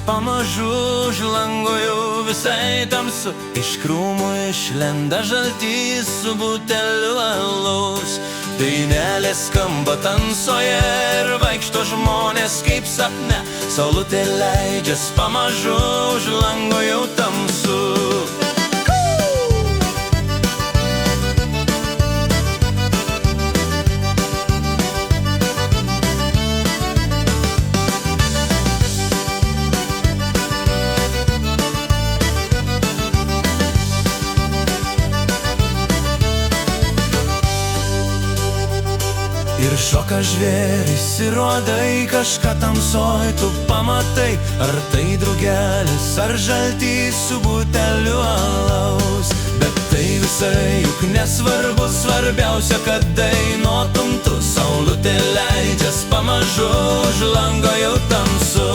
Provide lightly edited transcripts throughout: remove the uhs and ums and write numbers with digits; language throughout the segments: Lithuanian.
pamažu už lango jau visai tamsu. Iš krūmų išlenda žaltys su buteliu alaus. Dainelės skamba tamsoje ir vaikšto žmonės kaip sapne. Saulutė leidžias pamažu už lango jau tamsu. Ir šoka žvėris ir uodai, kažką tamsoj tu pamatai. Ar tai drugelis, ar žaltys su buteliu alaus. Bet tai visai juk nesvarbu, svarbiausia, kad dainuotum tu. Saulutė leidžias pamažu, už lango jau tamsu.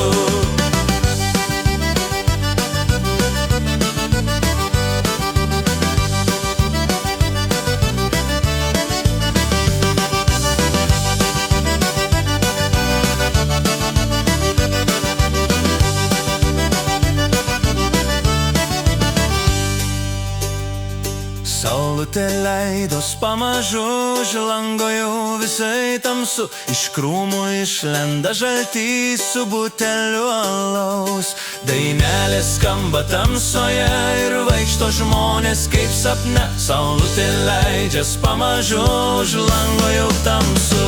Saulutė leidos pamažu, už lango jau visai tamsu. Iš krūmų išlenda žaltys su buteliu alaus. Dainelės skamba tamsoje ir vaikšto žmonės kaip sapne. Saulutė leidžias pamažu, už lango jau tamsu.